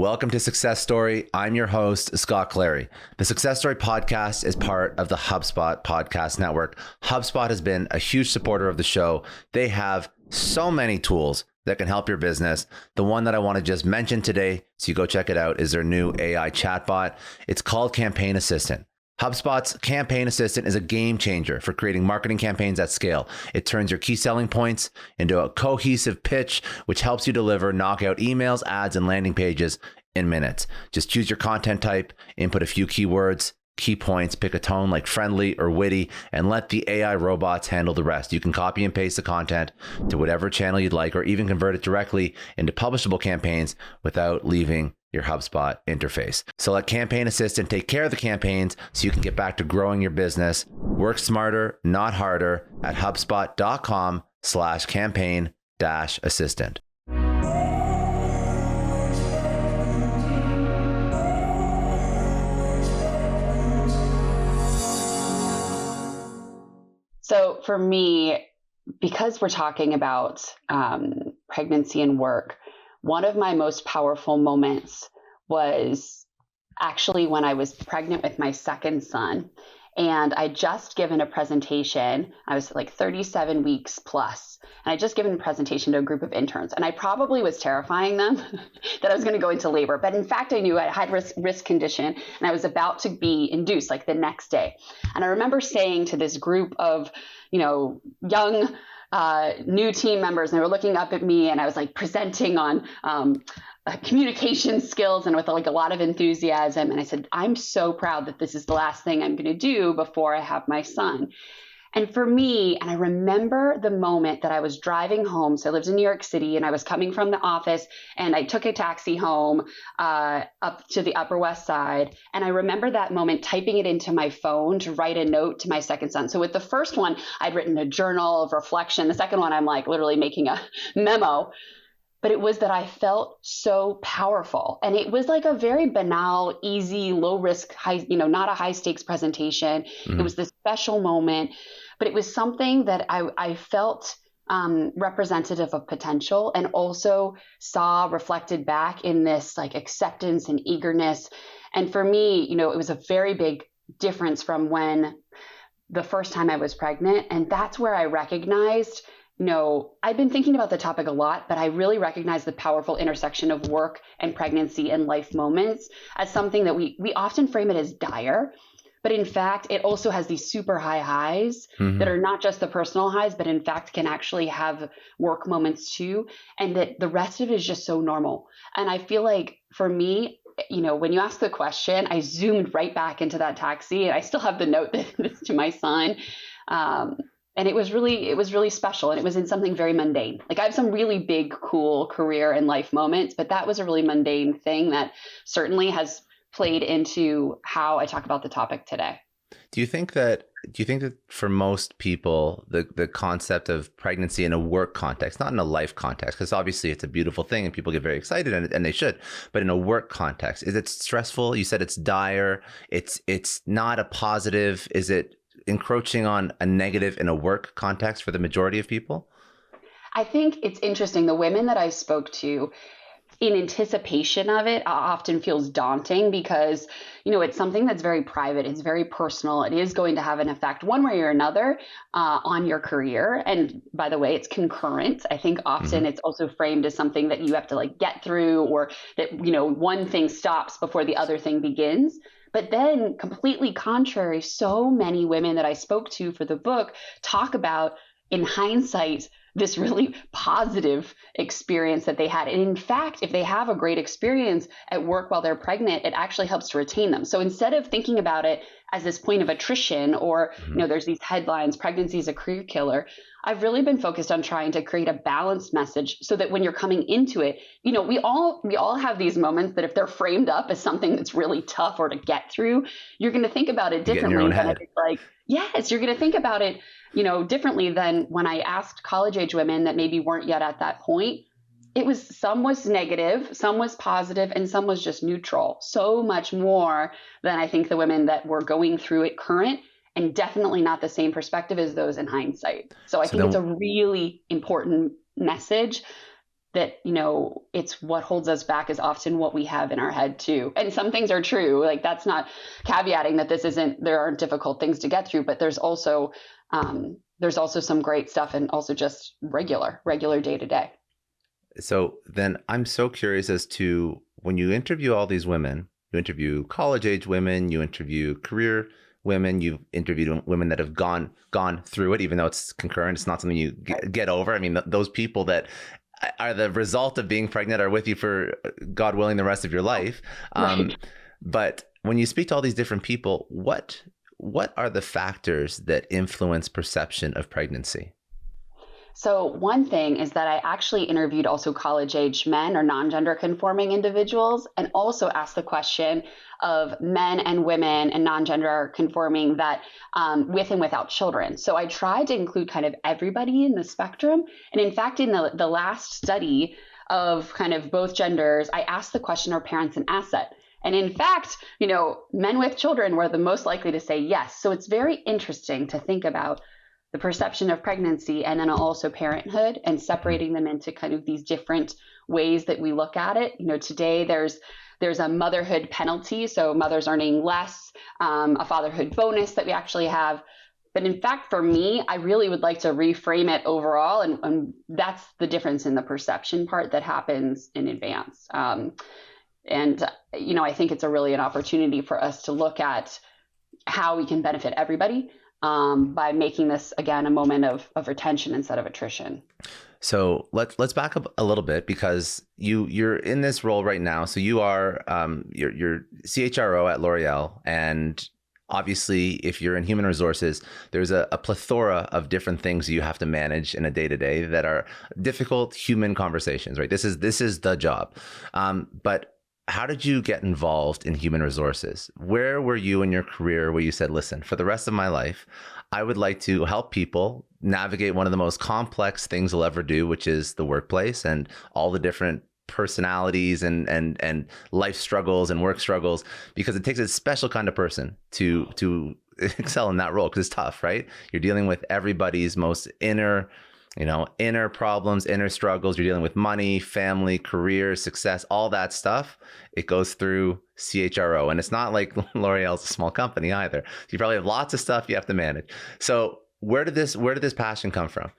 Welcome to Success Story. I'm your host, Scott Clary. The Success Story podcast is part of the HubSpot podcast network. HubSpot has been a huge supporter of the show. They have so many tools that can help your business. The one that I want to just mention today, so you go check it out, is their new AI chatbot. It's called Campaign Assistant. HubSpot's Campaign Assistant is a game changer for creating marketing campaigns at scale. It turns your key selling points into a cohesive pitch, which helps you deliver knockout emails, ads, and landing pages in minutes. Just choose your content type, input a few keywords, key points, pick a tone like friendly or witty, and let the AI robots handle the rest. You can copy and paste the content to whatever channel you'd like, or even convert it directly into publishable campaigns without leaving your HubSpot interface. So let Campaign Assistant take care of the campaigns so you can get back to growing your business. Work smarter, not harder at HubSpot.com/campaign-assistant. So for me, because we're talking about pregnancy and work, one of my most powerful moments was actually when I was pregnant with my second son. And I just given a presentation. I was like 37 weeks plus. And I just given a presentation to a group of interns. And I probably was terrifying them that I was going to go into labor. But in fact, I knew I had risk condition and I was about to be induced like the next day. And I remember saying to this group of, young new team members, and they were looking up at me, and I was like presenting on communication skills and with like a lot of enthusiasm. And I said, I'm so proud that this is the last thing I'm going to do before I have my son. And for me, and I remember the moment that I was driving home. So I lived in New York City and I was coming from the office and I took a taxi home up to the Upper West Side. And I remember that moment typing it into my phone to write a note to my second son. So with the first one, I'd written a journal of reflection. The second one, I'm like literally making a memo. But it was that I felt so powerful. And it was like a very banal, easy, low risk, high, not a high stakes presentation. Mm-hmm. It was this special moment, but it was something that I felt representative of potential, and also saw reflected back in this like acceptance and eagerness. And for me, it was a very big difference from when the first time I was pregnant. And that's where I recognized, I've been thinking about the topic a lot, but I really recognize the powerful intersection of work and pregnancy and life moments as something that we often frame it as dire. But in fact, it also has these super high highs that are not just the personal highs, but in fact can actually have work moments too. And that the rest of it is just so normal. And I feel like for me, when you ask the question, I zoomed right back into that taxi, and I still have the note that's to my son. And it was really special. And it was in something very mundane. Like I have some really big, cool career and life moments, but that was a really mundane thing that certainly has played into how I talk about the topic today. Do you think that for most people, the concept of pregnancy in a work context, not in a life context, because obviously it's a beautiful thing and people get very excited and they should, but in a work context, is it stressful? You said it's dire. It's not a positive. Is it encroaching on a negative in a work context for the majority of people? I think it's interesting. The women that I spoke to in anticipation of it often feels daunting because, it's something that's very private. It's very personal. It is going to have an effect one way or another on your career. And by the way, it's concurrent. I think often it's also framed as something that you have to like get through, or that, one thing stops before the other thing begins. But then completely contrary, so many women that I spoke to for the book talk about, in hindsight, this really positive experience that they had. And in fact, if they have a great experience at work while they're pregnant, it actually helps to retain them. So instead of thinking about it as this point of attrition or, there's these headlines, pregnancy is a career killer, I've really been focused on trying to create a balanced message so that when you're coming into it, we all have these moments that if they're framed up as something that's really tough or to get through, you're going to think about it differently. Yes, you're going to think about it, differently than when I asked college age women that maybe weren't yet at that point. Some was negative, some was positive, and some was just neutral. So much more than I think the women that were going through it current, and definitely not the same perspective as those in hindsight. So I think it's a really important message that, it's what holds us back is often what we have in our head too. And some things are true. Like, that's not caveating that there aren't difficult things to get through, but there's also some great stuff, and also just regular day to day. So then I'm so curious as to, when you interview all these women, you interview college age women, you interview career women, you've interviewed women that have gone through it, even though it's concurrent, it's not something you get over. I mean, those people that are the result of being pregnant are with you for, God willing, the rest of your life. Right. But when you speak to all these different people, what are the factors that influence perception of pregnancy? So one thing is that I actually interviewed also college age men or non-gender conforming individuals, and also asked the question of men and women and non-gender conforming that with and without children. So I tried to include kind of everybody in the spectrum. And in fact, in the last study of kind of both genders, I asked the question, are parents an asset? And in fact, men with children were the most likely to say yes. So it's very interesting to think about the perception of pregnancy and then also parenthood, and separating them into kind of these different ways that we look at it. Today there's a motherhood penalty, so mothers earning less, a fatherhood bonus that we actually have. But in fact, for me, I really would like to reframe it overall. And that's the difference in the perception part that happens in advance. I think it's really an opportunity for us to look at how we can benefit everybody by making this, again, a moment of retention instead of attrition. So let's back up a little bit, because you're in this role right now. So you are you're CHRO at L'Oreal, and obviously, if you're in human resources, there's a plethora of different things you have to manage in a day-to-day that are difficult human conversations, right? This is the job. But how did you get involved in human resources? Where were you in your career where you said, listen, for the rest of my life, I would like to help people navigate one of the most complex things they'll ever do, which is the workplace and all the different personalities and life struggles and work struggles, because it takes a special kind of person to excel in that role, because it's tough, right? You're dealing with everybody's most inner problems, inner struggles. You're dealing with money, family, career, success, all that stuff. It goes through CHRO. And it's not like L'Oreal's a small company either. You probably have lots of stuff you have to manage. So where did this passion come from?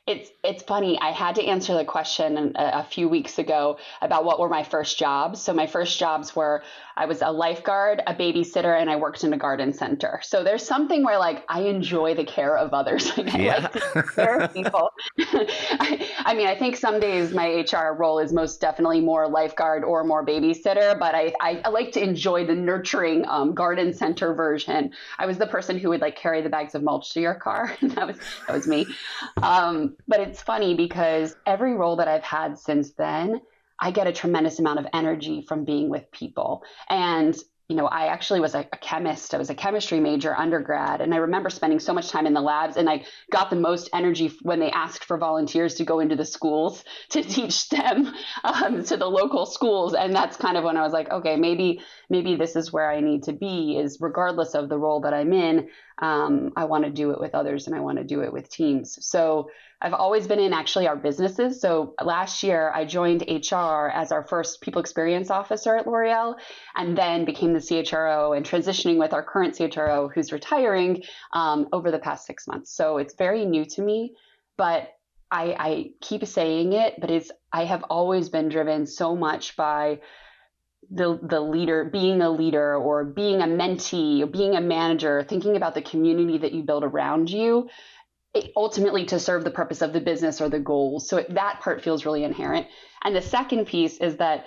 It's funny. I had to answer the question a few weeks ago about what were my first jobs. So my first jobs were, I was a lifeguard, a babysitter, and I worked in a garden center. So there's something where, like, I enjoy the care of others. Like, I like to take care of people. I mean, I think some days my HR role is most definitely more lifeguard or more babysitter, but I like to enjoy the nurturing garden center version. I was the person who would, like, carry the bags of mulch to your car. That was me. But it's funny because every role that I've had since then, I get a tremendous amount of energy from being with people. And, I actually was a chemist. I was a chemistry major undergrad. And I remember spending so much time in the labs, and I got the most energy when they asked for volunteers to go into the schools to teach STEM to the local schools. And that's kind of when I was like, okay, maybe this is where I need to be, is regardless of the role that I'm in. I want to do it with others, and I want to do it with teams. So I've always been in actually our businesses. So last year I joined HR as our first people experience officer at L'Oreal, and then became the CHRO, and transitioning with our current CHRO who's retiring over the past 6 months. So it's very new to me, but I keep saying it, but I have always been driven so much by the leader, being a leader or being a mentee or being a manager, thinking about the community that you build around you, ultimately to serve the purpose of the business or the goals. So that part feels really inherent. And the second piece is that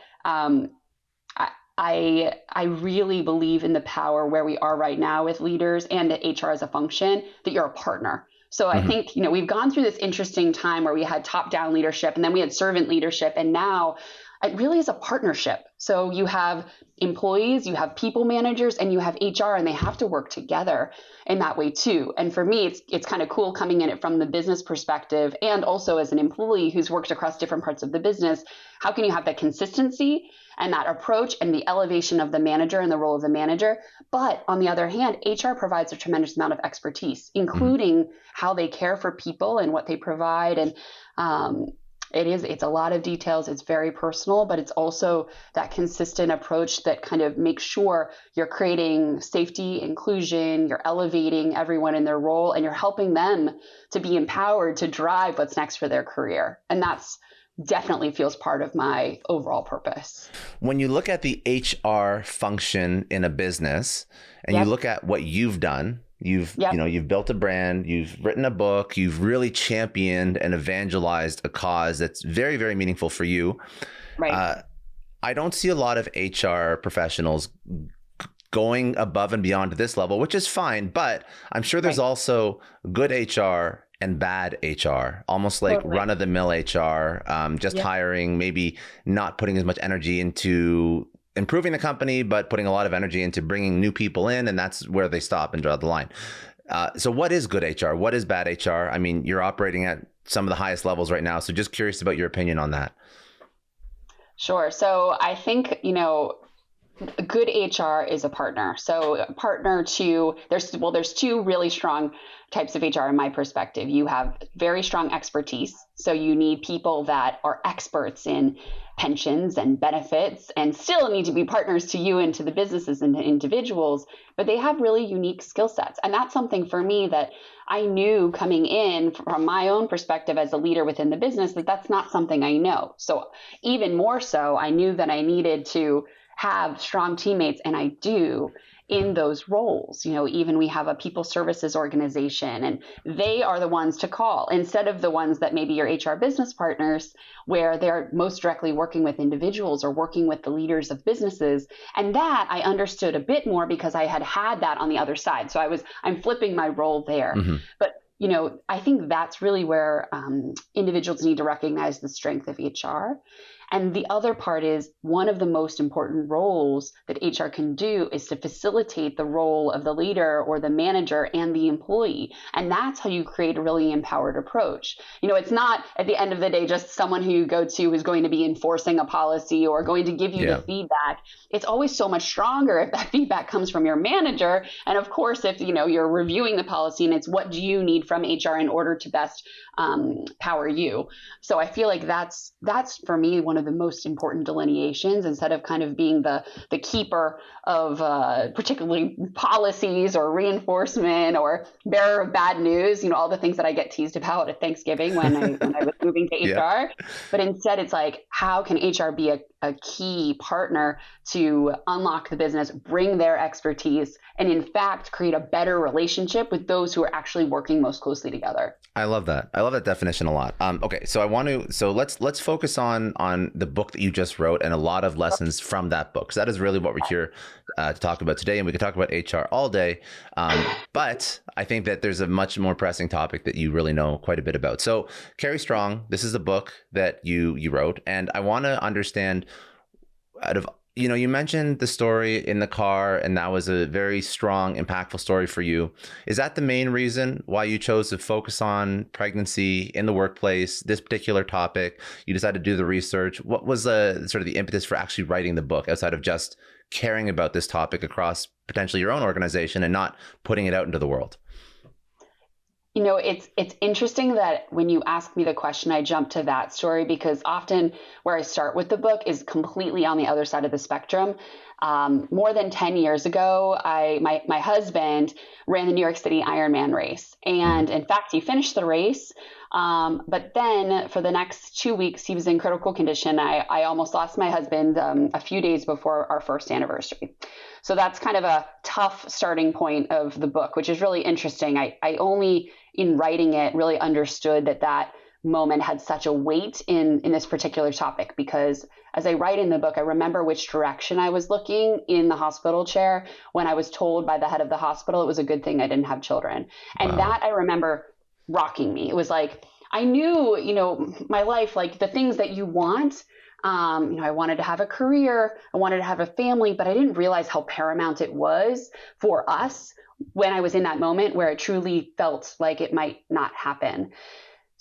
I really believe in the power where we are right now with leaders and HR as a function, that you're a partner. So I think, we've gone through this interesting time where we had top-down leadership, and then we had servant leadership, and now it really is a partnership. So you have employees, you have people managers, and you have HR, and they have to work together in that way too. And for me, it's kind of cool coming in it from the business perspective, and also as an employee who's worked across different parts of the business. How can you have that consistency and that approach and the elevation of the manager and the role of the manager? But on the other hand, HR provides a tremendous amount of expertise, including how they care for people and what they provide. And It's a lot of details. It's very personal, but it's also that consistent approach that kind of makes sure you're creating safety, inclusion, you're elevating everyone in their role, and you're helping them to be empowered to drive what's next for their career. And that's definitely feels part of my overall purpose. When you look at the HR function in a business and you look at what you've done, you've built a brand, you've written a book, you've really championed and evangelized a cause that's very, very meaningful for you. Right. I don't see a lot of HR professionals going above and beyond to this level, which is fine, but I'm sure there's also good HR and bad HR, almost like run-of-the-mill HR, just hiring, maybe not putting as much energy into improving the company, but putting a lot of energy into bringing new people in, and that's where they stop and draw the line. So what is good HR? What is bad HR? I mean, you're operating at some of the highest levels right now, so just curious about your opinion on that. Sure. So I think, good HR is a partner. So a partner to there's two really strong types of HR in my perspective. You have very strong expertise. So you need people that are experts in pensions and benefits and still need to be partners to you and to the businesses and the individuals, but they have really unique skill sets. And that's something for me that I knew coming in from my own perspective as a leader within the business, that that's not something I know. So even more so, I knew that I needed to have strong teammates, and I do, in those roles. Even we have a people services organization, and they are the ones to call instead of the ones that maybe your HR business partners, where they're most directly working with individuals or working with the leaders of businesses. And that I understood a bit more because I had that on the other side. So I'm flipping my role there. Mm-hmm. But I think that's really where individuals need to recognize the strength of HR. And the other part is one of the most important roles that HR can do is to facilitate the role of the leader or the manager and the employee. And that's how you create a really empowered approach. It's not at the end of the day just someone who you go to who's going to be enforcing a policy or going to give you the feedback. It's always so much stronger if that feedback comes from your manager. And of course, if you're reviewing the policy and it's what do you need from HR in order to best power you. So I feel like that's for me one of the most important delineations, instead of kind of being the keeper of particularly policies or reinforcement or bearer of bad news, all the things that I get teased about at Thanksgiving when I was moving to HR. But instead it's like, how can HR be a key partner to unlock the business, bring their expertise, and in fact create a better relationship with those who are actually working most closely together. I love that. I love that definition a lot. Okay, so let's focus on the book that you just wrote and a lot of lessons from that book. So that is really what we're here to talk about today, and we could talk about HR all day. But I think that there's a much more pressing topic that you really know quite a bit about. So Carry Strong, this is the book that you wrote, and I want to understand out of you mentioned the story in the car, and that was a very strong, impactful story for you. Is that the main reason why you chose to focus on pregnancy in the workplace, this particular topic? You decided to do the research. What was sort of the impetus for actually writing the book, outside of just caring about this topic across potentially your own organization and not putting it out into the world? It's interesting that when you ask me the question, I jump to that story, because often where I start with the book is completely on the other side of the spectrum. More than 10 years ago, my husband ran the New York City Ironman race. And in fact, he finished the race. But then for the next 2 weeks, he was in critical condition. I almost lost my husband a few days before our first anniversary. So that's kind of a tough starting point of the book, which is really interesting. I only in writing it really understood that moment had such a weight in this particular topic, because as I write in the book, I remember which direction I was looking in the hospital chair when I was told by the head of the hospital it was a good thing I didn't have children. And that I remember rocking me. It was like, I knew, my life, like the things that you want. I wanted to have a career, I wanted to have a family, but I didn't realize how paramount it was for us when I was in that moment where it truly felt like it might not happen.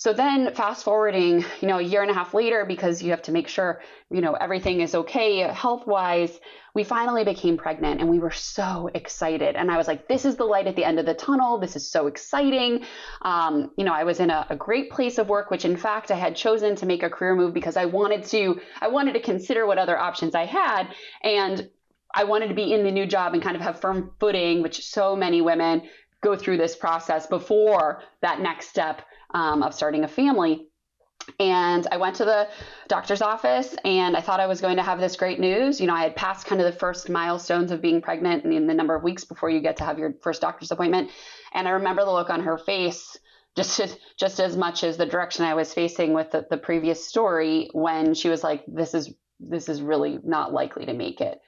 So then fast forwarding, a year and a half later, because you have to make sure, everything is okay health wise, we finally became pregnant and we were so excited. And I was like, this is the light at the end of the tunnel. This is so exciting. I was in a great place of work, which in fact I had chosen to make a career move because I wanted to consider what other options I had. And I wanted to be in the new job and kind of have firm footing, which so many women go through this process before that next step of starting a family. And I went to the doctor's office and I thought I was going to have this great news. I had passed kind of the first milestones of being pregnant in the number of weeks before you get to have your first doctor's appointment. And I remember the look on her face, just as much as the direction I was facing with the previous story, when she was like, this is really not likely to make it.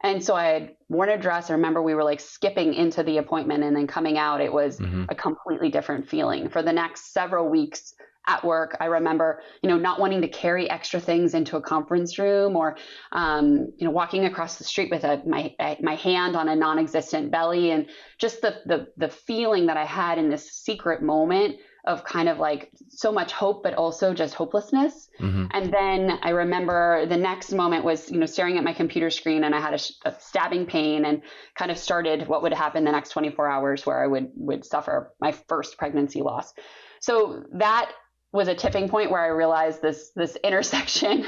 And so I had worn a dress. I remember we were like skipping into the appointment and then coming out. It was a completely different feeling. For the next several weeks at work, I remember, not wanting to carry extra things into a conference room or, walking across the street with my hand on a non-existent belly, and just the feeling that I had in this secret moment of kind of like so much hope, but also just hopelessness. And then I remember the next moment was, staring at my computer screen, and I had a stabbing pain and kind of started what would happen the next 24 hours where I would suffer my first pregnancy loss. So that was a tipping point where I realized this intersection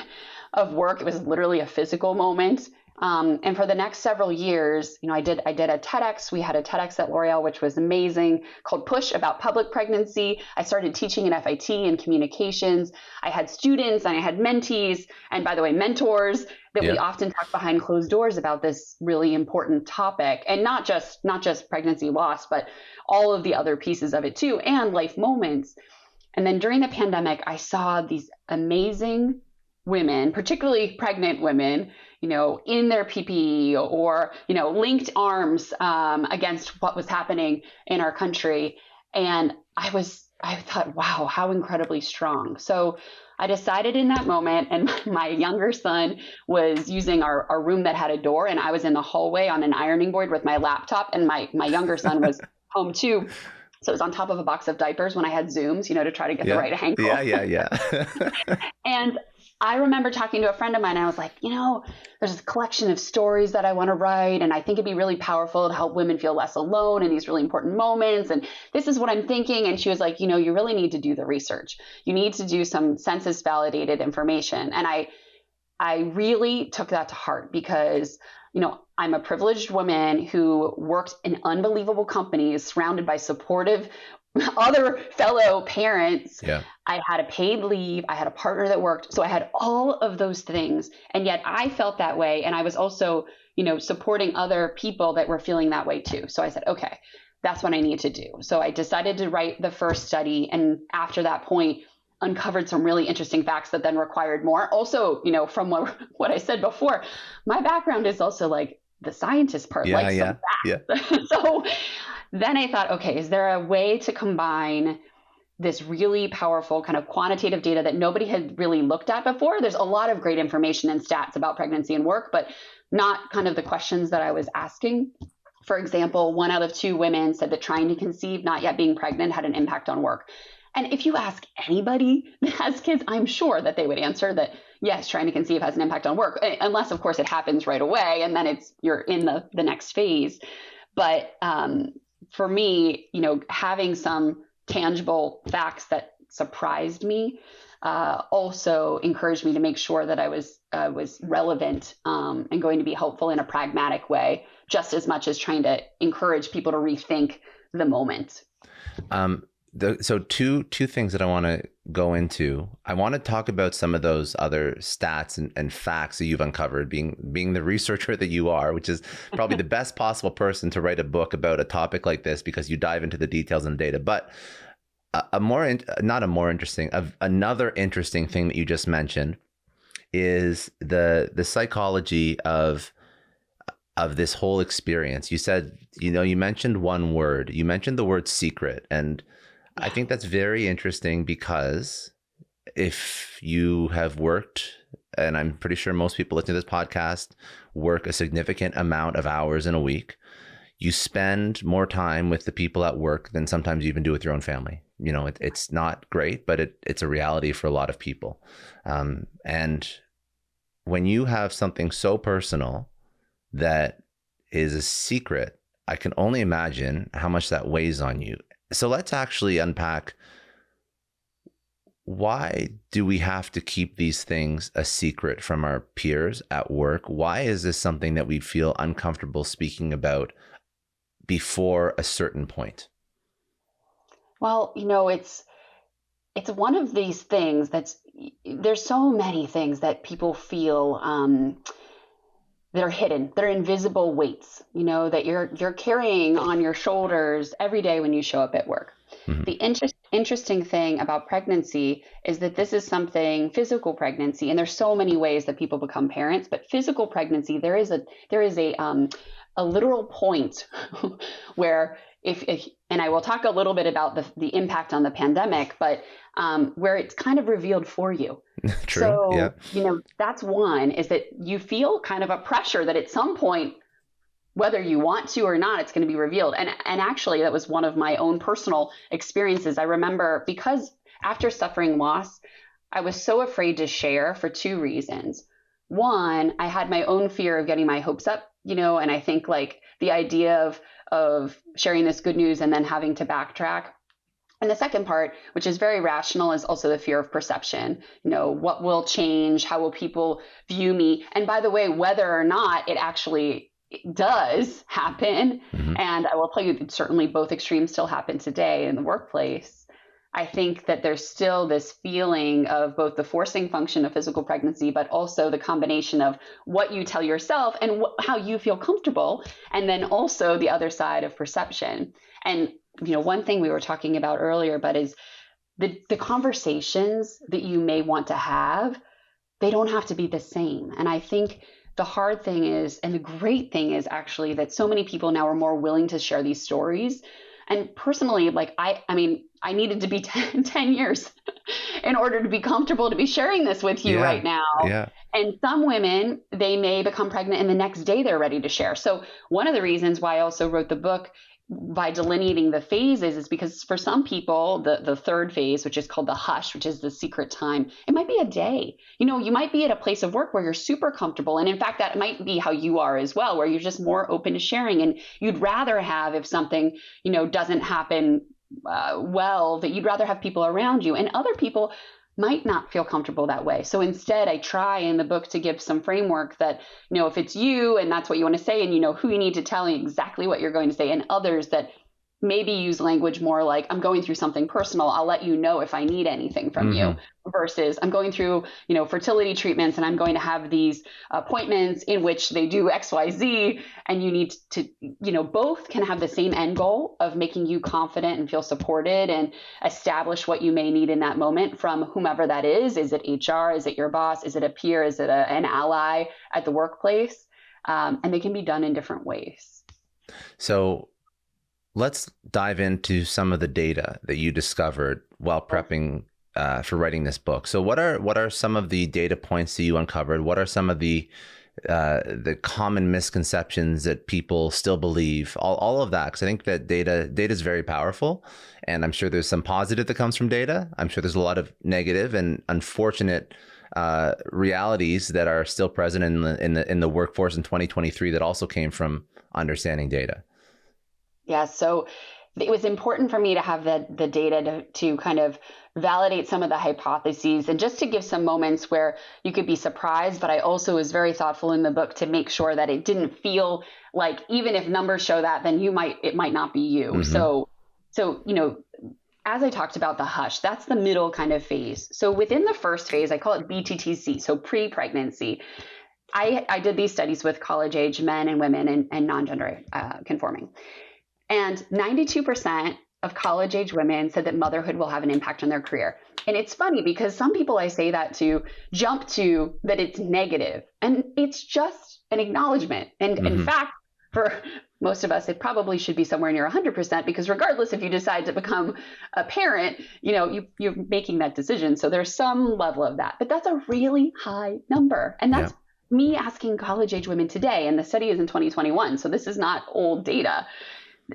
of work. It was literally a physical moment. And for the next several years, I did a TEDx. We had a TEDx at L'Oreal, which was amazing, called Push, about public pregnancy. I started teaching at FIT in communications. I had students and I had mentees, and by the way, mentors, that we often talk behind closed doors about this really important topic, and not just pregnancy loss, but all of the other pieces of it too, and life moments. And then during the pandemic, I saw these amazing women, particularly pregnant women, in their PPE or, linked arms against what was happening in our country. And I thought, wow, how incredibly strong. So I decided in that moment, and my younger son was using our room that had a door, and I was in the hallway on an ironing board with my laptop, and my younger son was home too. So it was on top of a box of diapers when I had Zooms, to try to get the right angle. Yeah. And I remember talking to a friend of mine, and I was like, there's this collection of stories that I want to write, and I think it'd be really powerful to help women feel less alone in these really important moments. And this is what I'm thinking. And she was like, you really need to do the research. You need to do some census validated information. And I really took that to heart because, I'm a privileged woman who worked in unbelievable companies surrounded by supportive other fellow parents. Yeah. I had a paid leave. I had a partner that worked. So I had all of those things. And yet I felt that way. And I was also, supporting other people that were feeling that way too. So I said, okay, that's what I need to do. So I decided to write the first study. And after that point, uncovered some really interesting facts that then required more. Also, from what I said before, my background is also like the scientist part, some facts. So then I thought, okay, is there a way to combine this really powerful kind of quantitative data that nobody had really looked at before? There's a lot of great information and stats about pregnancy and work, but not kind of the questions that I was asking. For example, 1 out of 2 women said that trying to conceive, not yet being pregnant, had an impact on work. And if you ask anybody that has kids, I'm sure that they would answer that, yes, trying to conceive has an impact on work, unless, of course, it happens right away and then you're in the next phase. But for me, having some tangible facts that surprised me also encouraged me to make sure that I was relevant and going to be helpful in a pragmatic way, just as much as trying to encourage people to rethink the moment. So two things that I want to go into. I want to talk about some of those other stats and facts that you've uncovered, being the researcher that you are, which is probably the best possible person to write a book about a topic like this because you dive into the details and data. But another interesting thing that you just mentioned is the psychology of this whole experience. You said, you mentioned one word. You mentioned the word secret, and I think that's very interesting because if you have worked, and I'm pretty sure most people listening to this podcast work a significant amount of hours in a week, you spend more time with the people at work than sometimes you even do with your own family. it's not great, but it's a reality for a lot of people. And when you have something so personal that is a secret, I can only imagine how much that weighs on you. So let's actually unpack, why do we have to keep these things a secret from our peers at work? Why is this something that we feel uncomfortable speaking about before a certain point? Well, it's one of these things there's so many things that people feel that are hidden, that are invisible weights, that you're carrying on your shoulders every day when you show up at work. Mm-hmm. The interesting thing about pregnancy is that this is something, physical pregnancy, and there's so many ways that people become parents, but physical pregnancy, there is a literal point where if and I will talk a little bit about the impact on the pandemic, but where it's kind of revealed for you. True. So, yeah. That's one, is that you feel kind of a pressure that at some point, whether you want to or not, it's going to be revealed. And actually, that was one of my own personal experiences. I remember, because after suffering loss, I was so afraid to share for two reasons. One, I had my own fear of getting my hopes up, and I think like the idea of sharing this good news and then having to backtrack. And the second part, which is very rational, is also the fear of perception. What will change? How will people view me? And by the way, whether or not it actually does happen, mm-hmm. and I will tell you that certainly both extremes still happen today in the workplace, I think that there's still this feeling of both the forcing function of physical pregnancy, but also the combination of what you tell yourself and how you feel comfortable, and then also the other side of perception. And one thing we were talking about earlier, but is the conversations that you may want to have, they don't have to be the same. And I think the hard thing is, and the great thing is actually, that so many people now are more willing to share these stories. And personally, like I needed to be 10 years in order to be comfortable to be sharing this with you right now. Yeah. And some women, they may become pregnant and the next day they're ready to share. So one of the reasons why I also wrote the book by delineating the phases is because for some people, the third phase, which is called the hush, which is the secret time, it might be a day. You might be at a place of work where you're super comfortable. And in fact, that might be how you are as well, where you're just more open to sharing. And you'd rather have, if something, doesn't happen well, that you'd rather have people around you. And other people might not feel comfortable that way. So instead, I try in the book to give some framework that, if it's you and that's what you want to say, and who you need to tell and exactly what you're going to say, and others that maybe use language more like, I'm going through something personal, I'll let you know if I need anything from mm-hmm. you, versus I'm going through, fertility treatments and I'm going to have these appointments in which they do X, Y, Z, and you need to, both can have the same end goal of making you confident and feel supported and establish what you may need in that moment from whomever that is. Is it HR? Is it your boss? Is it a peer? Is it an ally at the workplace? And they can be done in different ways. So let's dive into some of the data that you discovered while prepping for writing this book. So what are some of the data points that you uncovered? What are some of the common misconceptions that people still believe? All of that, because I think that data is very powerful, and I'm sure there's some positive that comes from data. I'm sure there's a lot of negative and unfortunate realities that are still present in the workforce in 2023 that also came from understanding data. Yeah, so it was important for me to have the data to kind of validate some of the hypotheses and just to give some moments where you could be surprised. But I also was very thoughtful in the book to make sure that it didn't feel like, even if numbers show that, then it might not be you. Mm-hmm. So as I talked about the hush, that's the middle kind of phase. So within the first phase, I call it BTTC, so pre-pregnancy. I did these studies with college-age men and women and non-gender conforming. And 92% of college-age women said that motherhood will have an impact on their career. And it's funny because some people I say that to jump to that it's negative. And it's just an acknowledgement. And mm-hmm. in fact, for most of us, it probably should be somewhere near 100%, because regardless if you decide to become a parent, you're making that decision. So there's some level of that. But that's a really high number. And that's me asking college-age women today. And the study is in 2021. So this is not old data.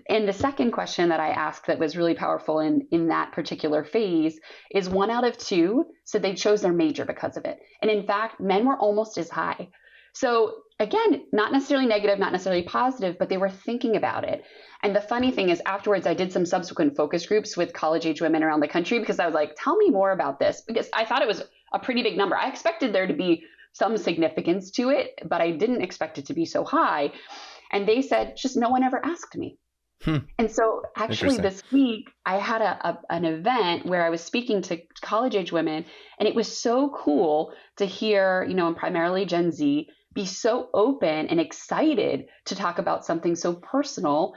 And the second question that I asked that was really powerful in that particular phase is 1 out of 2 said they chose their major because of it. And in fact, men were almost as high. So again, not necessarily negative, not necessarily positive, but they were thinking about it. And the funny thing is afterwards, I did some subsequent focus groups with college age women around the country because I was like, tell me more about this, because I thought it was a pretty big number. I expected there to be some significance to it, but I didn't expect it to be so high. And they said, just no one ever asked me. And so actually this week I had an event where I was speaking to college age women, and it was so cool to hear, and primarily Gen Z, be so open and excited to talk about something so personal,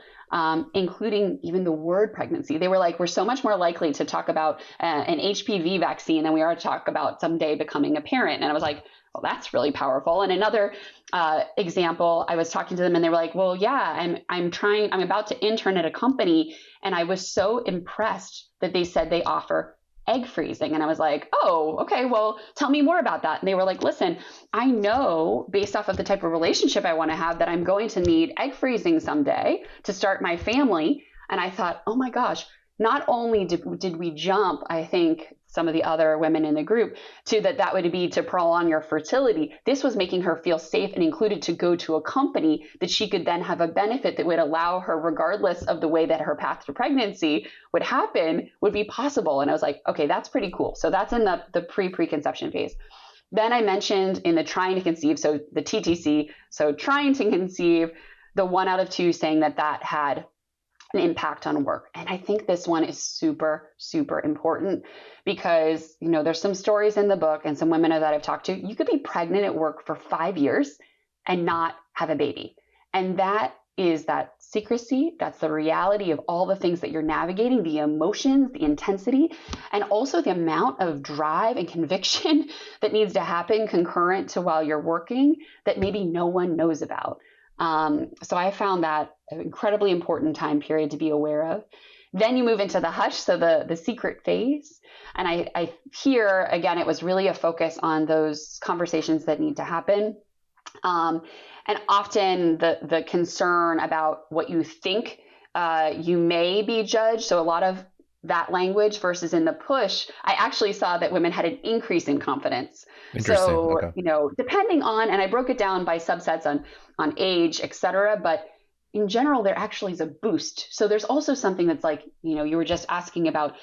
including even the word pregnancy. They were like, we're so much more likely to talk about an HPV vaccine than we are to talk about someday becoming a parent. And I was like, well, that's really powerful. And another example, I was talking to them and they were like, well, yeah, I'm about to intern at a company. And I was so impressed that they said they offer egg freezing. And I was like, oh, okay, well, tell me more about that. And they were like, listen, I know based off of the type of relationship I want to have that I'm going to need egg freezing someday to start my family. And I thought, oh my gosh, not only did we jump, I think some of the other women in the group, to that would be to prolong your fertility. This was making her feel safe and included to go to a company that she could then have a benefit that would allow her, regardless of the way that her path to pregnancy would happen, would be possible. And I was like, okay, that's pretty cool. So that's in the preconception phase. Then I mentioned in the trying to conceive, so the TTC, so trying to conceive, the 1 out of 2 saying that had an impact on work. And I think this one is super, super important because, there's some stories in the book and some women that I've talked to, you could be pregnant at work for 5 years and not have a baby. And that is that secrecy. That's the reality of all the things that you're navigating, the emotions, the intensity, and also the amount of drive and conviction that needs to happen concurrent to while you're working that maybe no one knows about. So I found that an incredibly important time period to be aware of. Then you move into the hush, so the secret phase. And I hear, again, it was really a focus on those conversations that need to happen. And often the concern about what you think you may be judged. So a lot of that language versus in the push, I actually saw that women had an increase in confidence. So, okay. Depending on, and I broke it down by subsets on age, et cetera, but in general, there actually is a boost. So there's also something that's like, you were just asking about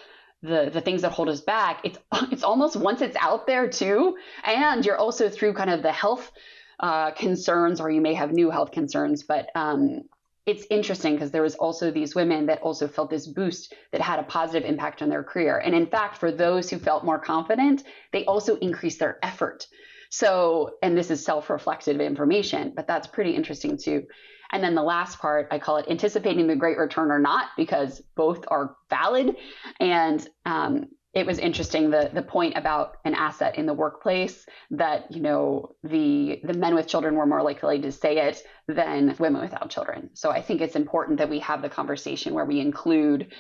the things that hold us back. It's almost once it's out there too, and you're also through kind of the health concerns, or you may have new health concerns, but it's interesting because there was also these women that also felt this boost that had a positive impact on their career. And in fact, for those who felt more confident, they also increased their effort. So, and this is self-reflective information, but that's pretty interesting too. And then the last part, I call it anticipating the great return or not, because both are valid. And it was interesting, the point about an asset in the workplace, that, the men with children were more likely to say it than women without children. So I think it's important that we have the conversation where we include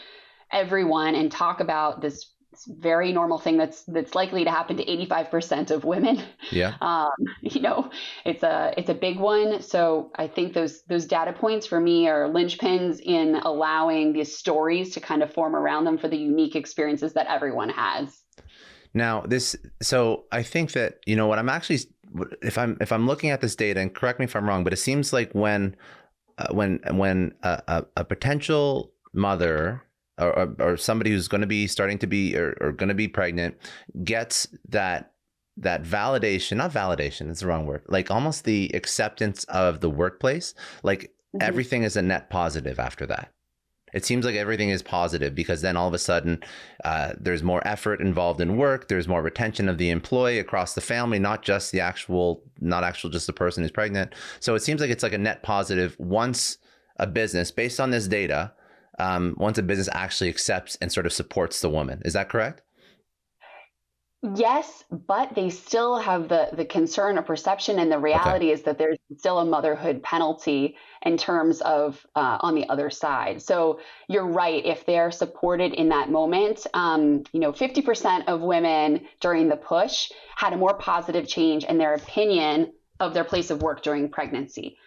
everyone and talk about this very normal thing that's likely to happen to 85% of women. Yeah. It's a big one. So I think those data points for me are linchpins in allowing these stories to kind of form around them for the unique experiences that everyone has. Now so I think that, what I'm actually, if I'm looking at this data, and correct me if I'm wrong, but it seems like when a potential mother or somebody who's going to be starting to be or going to be pregnant gets that validation, not validation, it's the wrong word, like almost the acceptance of the workplace, like everything is a net positive after that. It seems like everything is positive because then all of a sudden there's more effort involved in work. There's more retention of the employee across the family, not just just the person who's pregnant. So it seems like it's like a net positive once a business, based on this data, once a business actually accepts and sort of supports the woman. Is that correct? Yes, but they still have the concern or perception, and the reality is that there's still a motherhood penalty in terms of on the other side. So you're right. If they're supported in that moment, 50% of women during the push had a more positive change in their opinion of their place of work during pregnancy.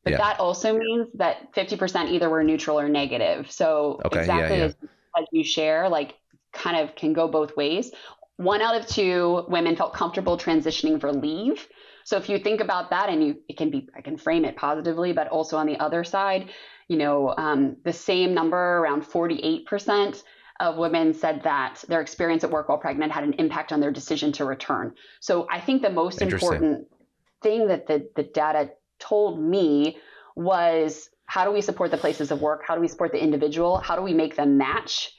But Yeah. that also means that 50% either were neutral or negative. So Okay. Yeah. exactly Yeah. as you share, like kind of can go both ways. 1 out of 2 women felt comfortable transitioning for leave. So if you think about that, and I can frame it positively, but also on the other side, the same number, around 48% of women said that their experience at work while pregnant had an impact on their decision to return. So I think the most Interesting. important thing that the data told me was, how do we support the places of work? How do we support the individual? How do we make them match?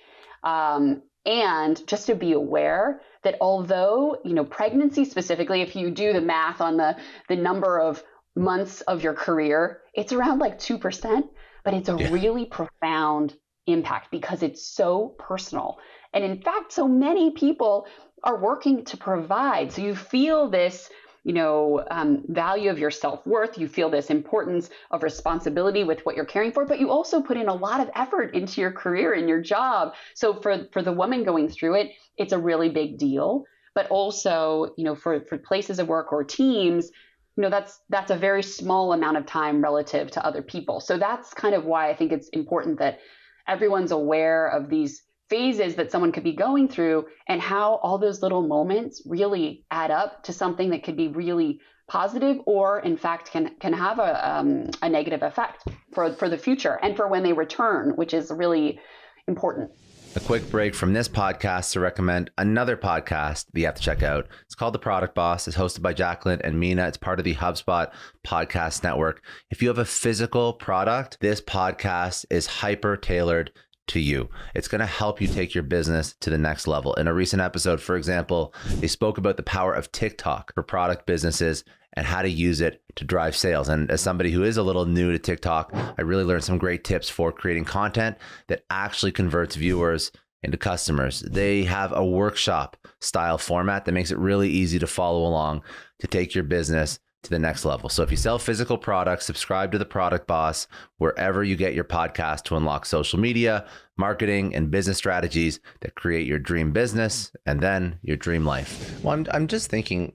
And just to be aware that although, pregnancy specifically, if you do the math on the number of months of your career, it's around like 2%, but it's a Yeah. really profound impact because it's so personal. And in fact, so many people are working to provide. So you feel this, value of your self-worth. You feel this importance of responsibility with what you're caring for, but you also put in a lot of effort into your career and your job. So for the woman going through it, it's a really big deal. But also, for places of work or teams, that's a very small amount of time relative to other people. So that's kind of why I think it's important that everyone's aware of these phases that someone could be going through and how all those little moments really add up to something that could be really positive, or in fact can have a negative effect for the future and for when they return, which is really important. A quick break from this podcast to recommend another podcast that you have to check out. It's called The Product Boss. It's hosted by Jacqueline and Mina. It's part of the HubSpot podcast network. If you have a physical product, this podcast is hyper tailored to you. It's going to help you take your business to the next level. In a recent episode, for example, they spoke about the power of TikTok for product businesses and how to use it to drive sales. And as somebody who is a little new to TikTok, I really learned some great tips for creating content that actually converts viewers into customers. They have a workshop style format that makes it really easy to follow along to take your business to the next level. So if you sell physical products, subscribe to The Product Boss wherever you get your podcast to unlock social media, marketing, and business strategies that create your dream business and then your dream life. Well, I'm just thinking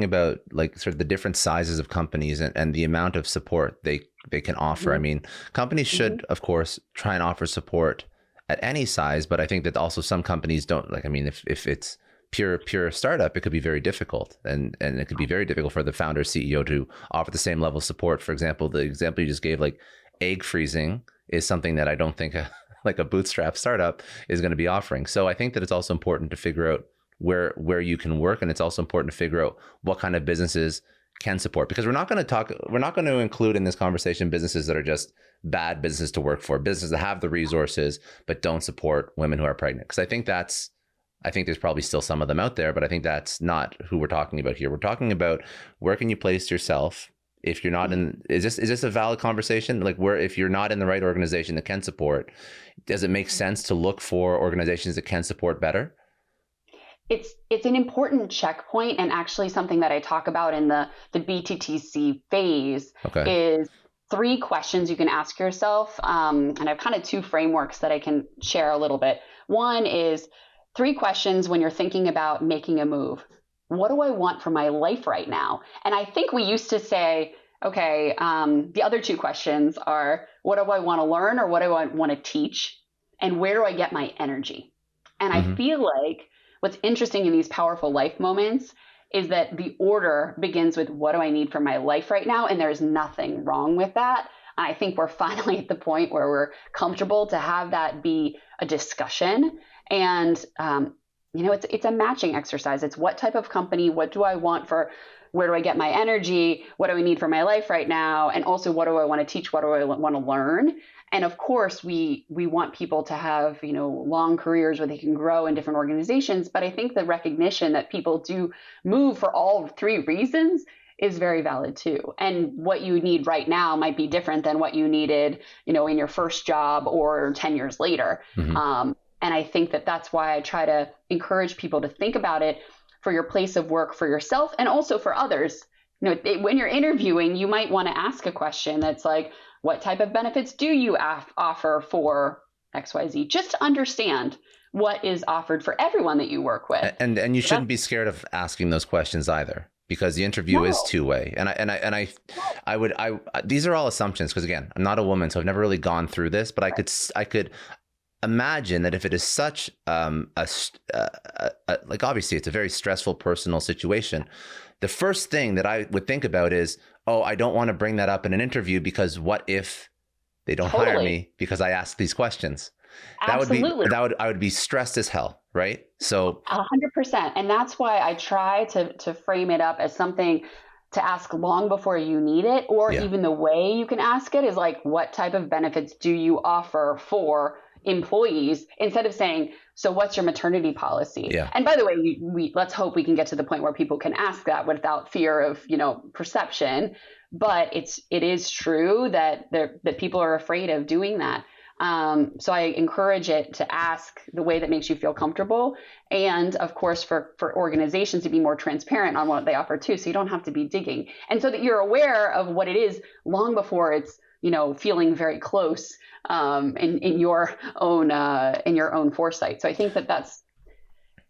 about like sort of the different sizes of companies and the amount of support they can offer. Mm-hmm. I mean, companies should, of course, try and offer support at any size, but I think that also some companies don't. Like, I mean, if it's pure startup, it could be very difficult, and it could be very difficult for the founder CEO to offer the same level of support. For example, the example you just gave, like egg freezing, is something that I don't think a bootstrap startup is going to be offering. So I think that it's also important to figure out where you can work, and it's also important to figure out what kind of businesses can support, because we're not going to include in this conversation businesses that are just bad businesses to work for, businesses that have the resources but don't support women who are pregnant, because I think there's probably still some of them out there, but I think that's not who we're talking about here. We're talking about where can you place yourself if you're not in, is this a valid conversation? Like, where, if you're not in the right organization that can support, does it make sense to look for organizations that can support better? It's an important checkpoint, and actually something that I talk about in the BTTC phase. Okay. Is 3 questions you can ask yourself. And I've kind of 2 frameworks that I can share a little bit. One is 3 questions when you're thinking about making a move. What do I want for my life right now? And I think we used to say, okay, the other 2 questions are, what do I want to learn, or what do I want to teach? And where do I get my energy? And I feel like what's interesting in these powerful life moments is that the order begins with, what do I need for my life right now? And there's nothing wrong with that. And I think we're finally at the point where we're comfortable to have that be a discussion. And, it's a matching exercise. It's what type of company, what do I want for, where do I get my energy? What do I need for my life right now? And also, what do I want to teach? What do I want to learn? And of course, we want people to have, long careers where they can grow in different organizations. But I think the recognition that people do move for all 3 reasons is very valid too. And what you need right now might be different than what you needed, in your first job or 10 years later. And I think that that's why I try to encourage people to think about it for your place of work, for yourself, and also for others. When you're interviewing, you might want to ask a question that's like, what type of benefits do you offer for XYZ? Just to understand what is offered for everyone that you work with. And you shouldn't be scared of asking those questions either. because the interview is No. two-way. I these are all assumptions because again, I'm not a woman, so I've never really gone through this, but I could imagine that if it is such like obviously it's a very stressful personal situation, the first thing that I would think about is, oh, I don't want to bring that up in an interview because what if they don't hire me because I ask these questions? Absolutely. I would be stressed as hell, right? So 100%. And that's why I try to frame it up as something to ask long before you need it, or even the way you can ask it is like, what type of benefits do you offer for employees, instead of saying, so what's your maternity policy? Yeah. And by the way, we let's hope we can get to the point where people can ask that without fear of, perception. But it is true that people are afraid of doing that. So I encourage it to ask the way that makes you feel comfortable. And of course, for organizations to be more transparent on what they offer too. So you don't have to be digging. And so that you're aware of what it is long before it's, feeling very close, in your own foresight. So I think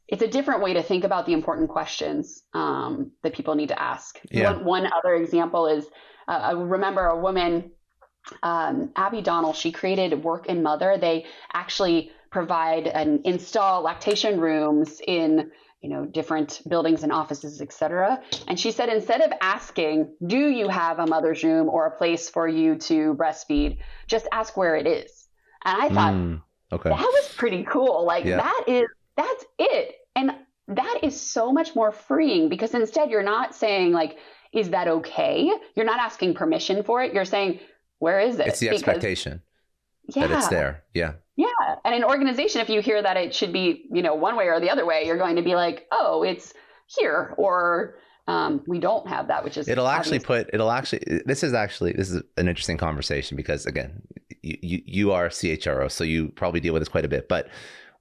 it's a different way to think about the important questions, that people need to ask. Yeah. One other example is, I remember a woman, Abby Donnell, she created Work and Mother. They actually provide and install lactation rooms in, different buildings and offices, et cetera. And she said, instead of asking, do you have a mother's room or a place for you to breastfeed, just ask where it is. And I thought, that was pretty cool. Like that's it. And that is so much more freeing, because instead you're not saying like, is that okay? You're not asking permission for it. You're saying, where is it? It's the expectation that it's there. Yeah. Yeah. And an organization, if you hear that it should be, one way or the other way, you're going to be like, oh, it's here, or we don't have that, which is this is an interesting conversation, because again, you are CHRO, so you probably deal with this quite a bit. But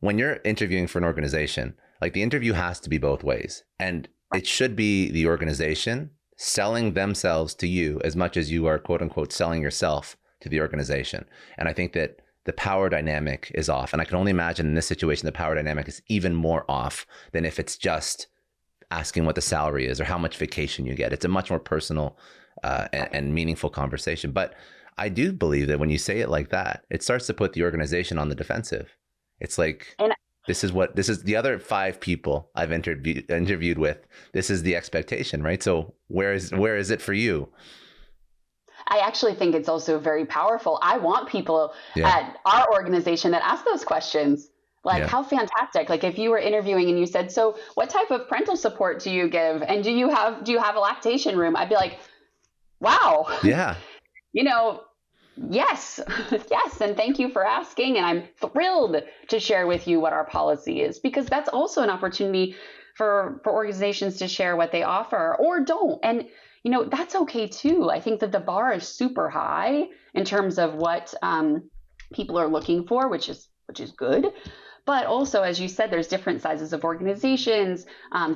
when you're interviewing for an organization, like the interview has to be both ways, and it should be the organization selling themselves to you as much as you are, quote unquote, selling yourself to the organization. And I think that the power dynamic is off. And I can only imagine in this situation, the power dynamic is even more off than if it's just asking what the salary is or how much vacation you get. It's a much more personal and meaningful conversation. But I do believe that when you say it like that, it starts to put the organization on the defensive. It's like, this is the other 5 people I've interviewed with. This is the expectation, right? So where is it for you? I actually think it's also very powerful. I want people at our organization that ask those questions. Like, how fantastic. Like if you were interviewing and you said, so what type of parental support do you give? And do you have a lactation room? I'd be like, wow. Yeah. Yes. Yes. And thank you for asking. And I'm thrilled to share with you what our policy is, because that's also an opportunity for organizations to share what they offer or don't. And, that's okay too. I think that the bar is super high in terms of what people are looking for, which is good. But also, as you said, there's different sizes of organizations,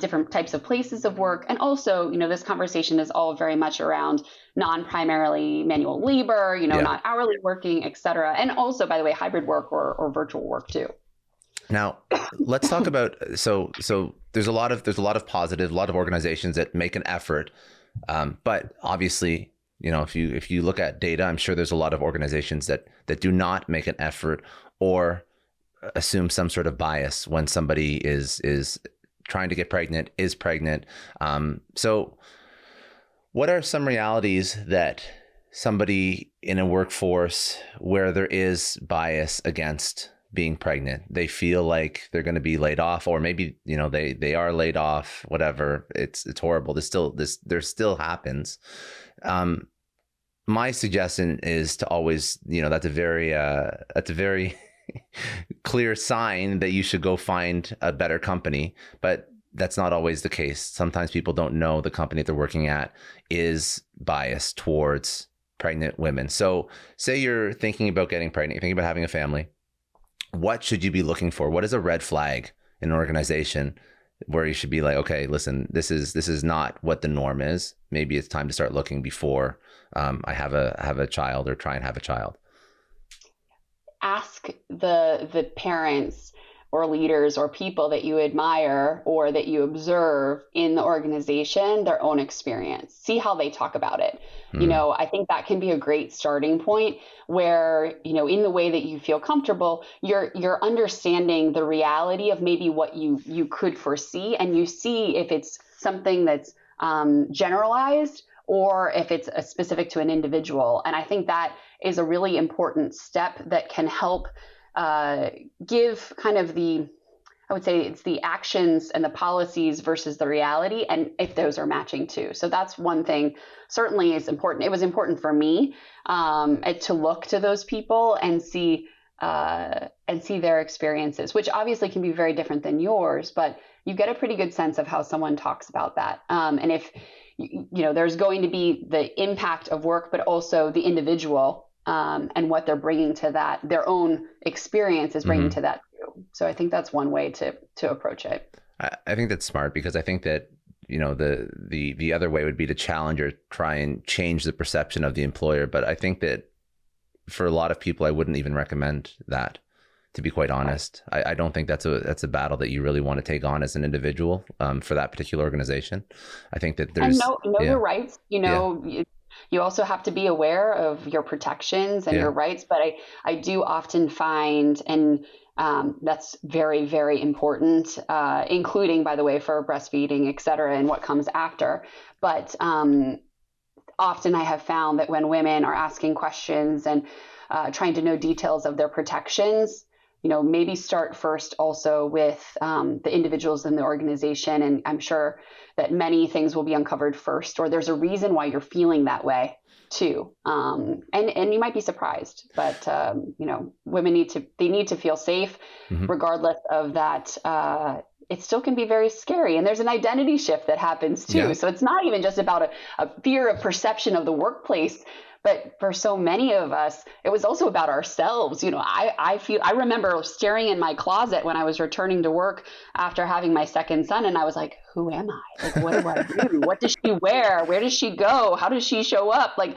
different types of places of work. And also, this conversation is all very much around non-primarily manual labor, not hourly working, et cetera. And also, by the way, hybrid work or virtual work too. Now, let's talk about, so there's a lot of positive, a lot of organizations that make an effort. But obviously, if you look at data, I'm sure there's a lot of organizations that do not make an effort or assume some sort of bias when somebody is trying to get pregnant, is pregnant. So what are some realities that somebody in a workforce where there is bias against being pregnant, they feel like they're going to be laid off, or maybe, they are laid off, whatever. It's horrible. There still happens. My suggestion is to always, that's a very clear sign that you should go find a better company, but that's not always the case. Sometimes people don't know the company they're working at is biased towards pregnant women. So say you're thinking about getting pregnant, you're thinking about having a family. What should you be looking for? What is a red flag in an organization where you should be like, okay, listen, this is not what the norm is. Maybe it's time to start looking before I have a child or try and have a child. Ask the parents or leaders or people that you admire or that you observe in the organization, their own experience. See how they talk about it. I think that can be a great starting point where, in the way that you feel comfortable, you're understanding the reality of maybe what you could foresee, and you see if it's something that's generalized or if it's specific to an individual. And I think that is a really important step that can help give kind of I would say it's the actions and the policies versus the reality, and if those are matching too. So that's one thing certainly is important. It was important for me to look to those people and see their experiences, which obviously can be very different than yours, but you get a pretty good sense of how someone talks about that. And if there's going to be the impact of work, but also the individual and what they're bringing to that, their own experience is bringing to that too. So I think that's one way to approach it. I think that's smart, because I think that the other way would be to challenge or try and change the perception of the employer. But I think that for a lot of people, I wouldn't even recommend that, to be quite honest. I don't think that's a battle that you really want to take on as an individual for that particular organization. I think that there's your rights. You also have to be aware of your protections and your rights. But I do often find, and that's very, very important, including, by the way, for breastfeeding, et cetera, and what comes after. But often I have found that when women are asking questions and trying to know details of their protections, maybe start first also with the individuals in the organization. And I'm sure that many things will be uncovered first, or there's a reason why you're feeling that way too. And you might be surprised, but women need to feel safe, regardless of that. It still can be very scary. And there's an identity shift that happens too. Yeah. So it's not even just about a fear of perception of the workplace, but for so many of us, it was also about ourselves. I remember staring in my closet when I was returning to work after having my second son, and I was like, who am I? Like, what do I do? What does she wear? Where does she go? How does she show up? Like,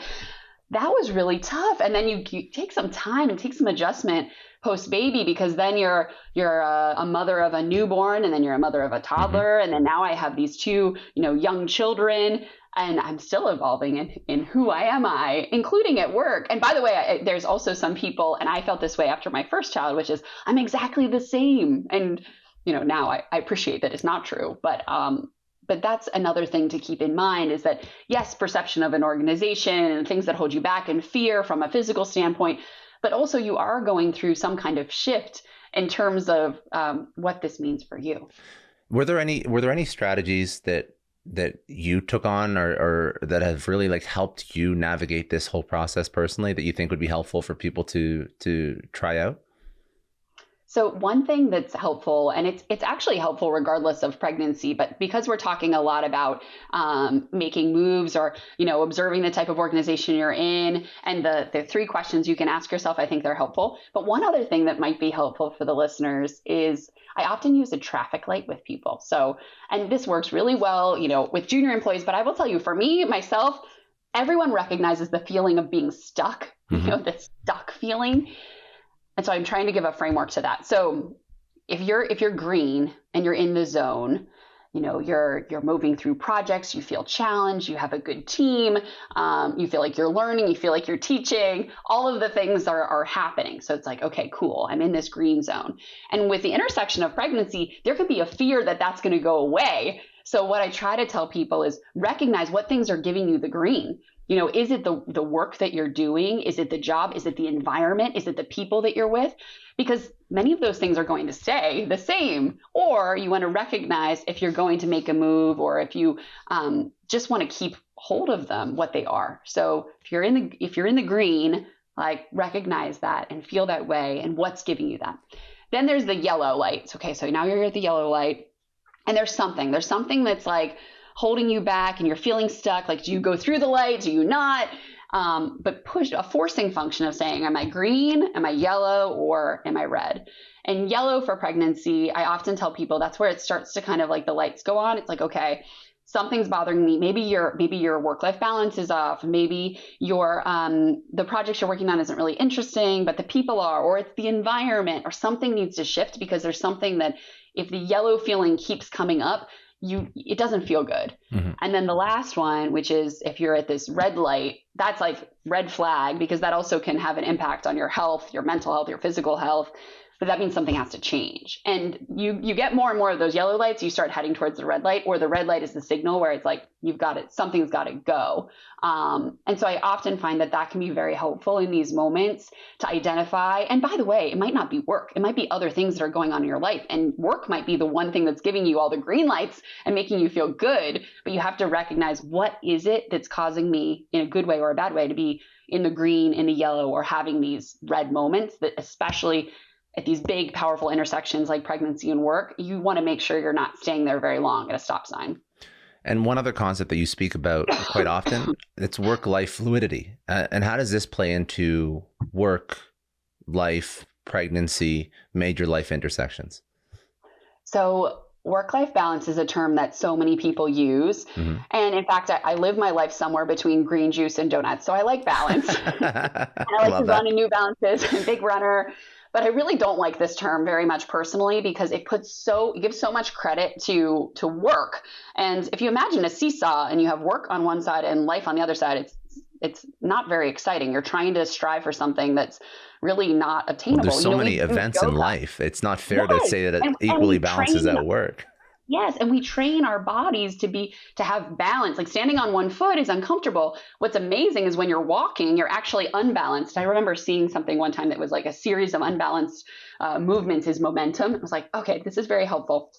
that was really tough. And then you take some time and take some adjustment post baby, because then you're a mother of a newborn, and then you're a mother of a toddler. And then now I have these two, young children, and I'm still evolving in who am I, including at work. And by the way, there's also some people, and I felt this way after my first child, which is I'm exactly the same. And, now I appreciate that it's not true, but that's another thing to keep in mind, is that yes, perception of an organization and things that hold you back, and fear from a physical standpoint, but also you are going through some kind of shift in terms of what this means for you. Were there any strategies that you took on or that have really helped you navigate this whole process personally that you think would be helpful for people to try out? So one thing that's helpful, and it's actually helpful regardless of pregnancy, but because we're talking a lot about making moves or, observing the type of organization you're in, and the 3 questions you can ask yourself, I think they're helpful. But one other thing that might be helpful for the listeners is I often use a traffic light with people. So, and this works really well, with junior employees, but I will tell you, for me, myself, everyone recognizes the feeling of being stuck, the stuck feeling. And so I'm trying to give a framework to that. So if you're green and you're in the zone, you're moving through projects, you feel challenged, you have a good team, you feel like you're learning, you feel like you're teaching, all of the things are happening. So it's like, okay, cool, I'm in this green zone. And with the intersection of pregnancy, there could be a fear that that's going to go away. So what I try to tell people is recognize what things are giving you the green. Is it the work that you're doing? Is it the job? Is it the environment? Is it the people that you're with? Because many of those things are going to stay the same. Or you want to recognize if you're going to make a move, or if you just want to keep hold of them, what they are. So if you're in the green, recognize that and feel that way, and what's giving you that. Then there's the yellow lights. Okay, so now you're at the yellow light, and there's something that's holding you back, and you're feeling stuck. Do you go through the light? Do you not? But push a forcing function of saying, am I green? Am I yellow? Or am I red? And yellow for pregnancy, I often tell people that's where it starts to kind of the lights go on. It's okay, something's bothering me. Maybe your work-life balance is off. Maybe your the projects you're working on isn't really interesting, but the people are, or it's the environment, or something needs to shift because there's something that if the yellow feeling keeps coming up, it doesn't feel good. Mm-hmm. And then the last one, which is if you're at this red light, that's like red flag, because that also can have an impact on your health, your mental health, your physical health. But that means something has to change. And you get more and more of those yellow lights, you start heading towards the red light, or the red light is the signal where it's like, you've got it, something's got to go. And so I often find that can be very helpful in these moments to identify. And by the way, it might not be work. It might be other things that are going on in your life. And work might be the one thing that's giving you all the green lights and making you feel good. But you have to recognize, what is it that's causing me, in a good way or a bad way, to be in the green, in the yellow, or having these red moments, that especially at these big, powerful intersections like pregnancy and work, you want to make sure you're not staying there very long at a stop sign. And one other concept that you speak about quite often, it's work-life fluidity. And how does this play into work, life, pregnancy, major life intersections? So work-life balance is a term that so many people use. Mm-hmm. And in fact, I live my life somewhere between green juice and donuts. So I like balance. And I like to run in New Balances. I'm a big runner. But I really don't like this term very much personally, because it gives so much credit to work. And if you imagine a seesaw and you have work on one side and life on the other side, it's not very exciting. You're trying to strive for something that's really not attainable. Well, there's so many events in life. It's not fair to say that it equally balances at work. Yes. And we train our bodies to have balance. Like standing on one foot is uncomfortable. What's amazing is when you're walking, you're actually unbalanced. I remember seeing something one time that was like a series of unbalanced movements is momentum. It was like, okay, this is very helpful.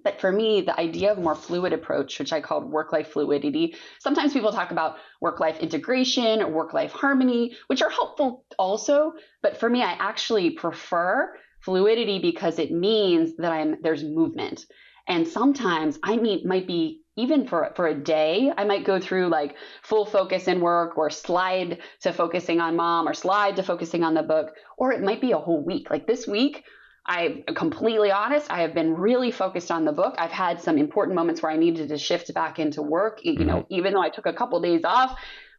But for me, the idea of a more fluid approach, which I called work-life fluidity, sometimes people talk about work-life integration or work-life harmony, which are helpful also. But for me, I actually prefer fluidity because it means that there's movement. And sometimes might be, even for a day, I might go through like full focus in work, or slide to focusing on mom, or slide to focusing on the book, or it might be a whole week. Like this week, I'm completely honest, I have been really focused on the book. I've had some important moments where I needed to shift back into work, even though I took a couple days off.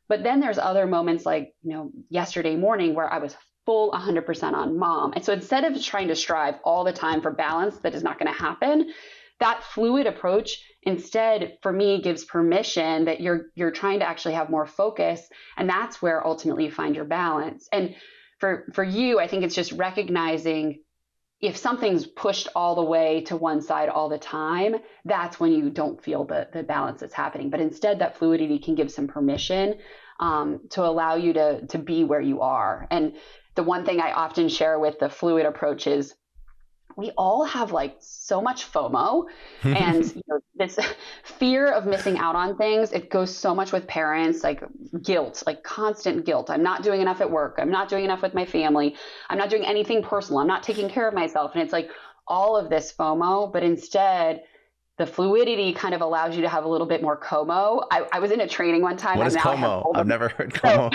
But then there's other moments like, yesterday morning where I was full 100% on mom. And so instead of trying to strive all the time for balance that is not going to happen, that fluid approach instead, for me, gives permission that you're trying to actually have more focus. And that's where ultimately you find your balance. And for you, I think it's just recognizing if something's pushed all the way to one side all the time, that's when you don't feel the balance that's happening. But instead, that fluidity can give some permission to allow you to be where you are. And the one thing I often share with the fluid approach is, we all have like so much FOMO and this fear of missing out on things. It goes so much with parents, like guilt, like constant guilt. I'm not doing enough at work. I'm not doing enough with my family. I'm not doing anything personal. I'm not taking care of myself. And it's like all of this FOMO, but instead the fluidity kind of allows you to have a little bit more COMO. I was in a training one time. What is COMO? I've never heard COMO.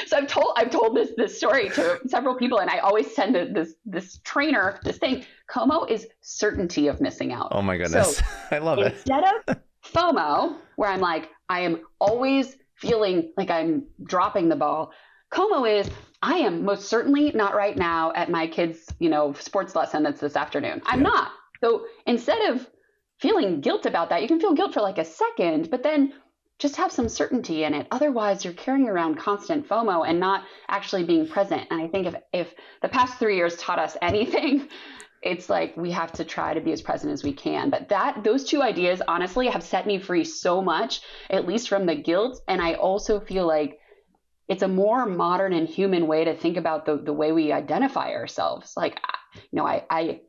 So I've told this story to several people, and I always send this trainer this thing. COMO is certainty of missing out. Oh my goodness. So I love it. Instead of FOMO, where I'm like, I am always feeling like I'm dropping the ball, COMO is, I am most certainly not right now at my kid's, sports lesson that's this afternoon. I'm not. So instead of feeling guilt about that, you can feel guilt for like a second, but then just have some certainty in it. Otherwise, you're carrying around constant FOMO and not actually being present. And I think if the past 3 years taught us anything, it's like we have to try to be as present as we can. But those two ideas, honestly, have set me free so much, at least from the guilt. And I also feel like it's a more modern and human way to think about the way we identify ourselves. Like, I